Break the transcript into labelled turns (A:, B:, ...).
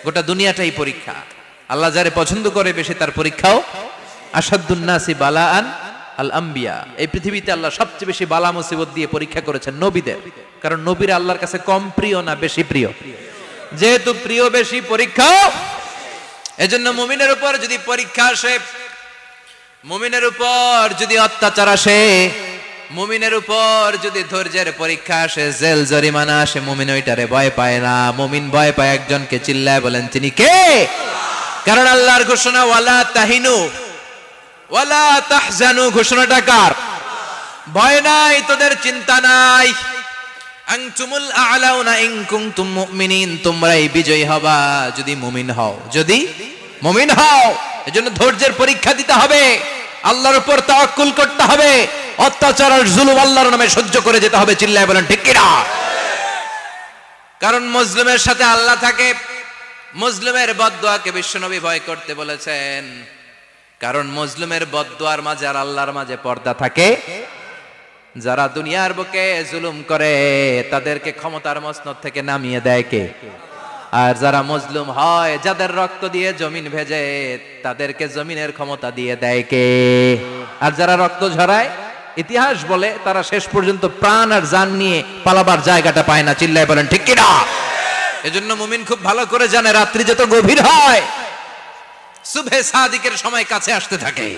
A: গোটা দুনিয়াটাই পরীক্ষা। আল্লাহ যারে পছন্দ করে বেশি তার পরীক্ষাও। আসাদুন নাসি বালাআন আল আম্বিয়া, এই পৃথিবীতে আল্লাহ সবচেয়ে বেশি বালা মুসিবত দিয়ে পরীক্ষা করেছেন নবীদের। কারণ নবীরা আল্লাহর কাছে কম প্রিয় না বেশি প্রিয়? যেহেতু প্রিয় বেশি, পরীক্ষা। এজন্য মুমিনের উপর যদি পরীক্ষা আসে, মুমিনের উপর যদি অত্যাচার আসে, মুমিনের উপর যদি ধৈর্যের পরীক্ষা আসে, জেল জরিমানা আসে, মুমিন ওইটারে ভয় পায় না। মুমিন ভয় পায় একজনকে, চিল্লায় বলেন তিনি কে? কারণ আল্লাহর ঘোষণা ওয়ালা তাহিনু ওয়ালা তাহজানু, ঘোষণাটা কার? ভয় নাই, তোদের চিন্তা নাই। আনতুমুল আ'লাউনা ইন কুনতুম মুমিনিন, তোমরাই বিজয়ী হবা যদি মুমিন হও, যদি মুমিন হও। এজন্য ধৈর্যের পরীক্ষা দিতে হবে, আল্লাহর উপর তাওয়াক্কুল করতে হবে, অত্যাচার আর জুলুম আল্লাহর নামে সহ্য করে যেতে হবে। চিল্লায় বলেন ঠিক কি না? কারণ মুসলিমের সাথে আল্লাহ থাকে। মুসলিমের বদদুয়াকে বিশ্বনবী ভয় করতে বলেছেন, কারণ মুসলিমের বদদুয়ার মাঝে আর আল্লাহর মাঝে পর্দা থাকে। যারা দুনিয়ার বুকে জুলুম করে তাদেরকে ক্ষমতার মসনদ থেকে নামিয়ে দেয় কে? আর যারা মজলুম হয়, যাদের রক্ত দিয়ে জমিন ভেজে, তাদেরকে জমিনের ক্ষমতা দিয়ে দেয় কে? আর যারা রক্ত ঝরায়, ইতিহাস বলে তারা শেষ পর্যন্ত প্রাণ আর জান নিয়ে পালাবার জায়গাটা পায় না। চিল্লায় বলেন ঠিক কিনা? এজন্য মুমিন খুব ভালো করে জানে রাত্রি যত গভীর হয়, সুবহে সাদিকের সময় কাছে আসতে থাকে।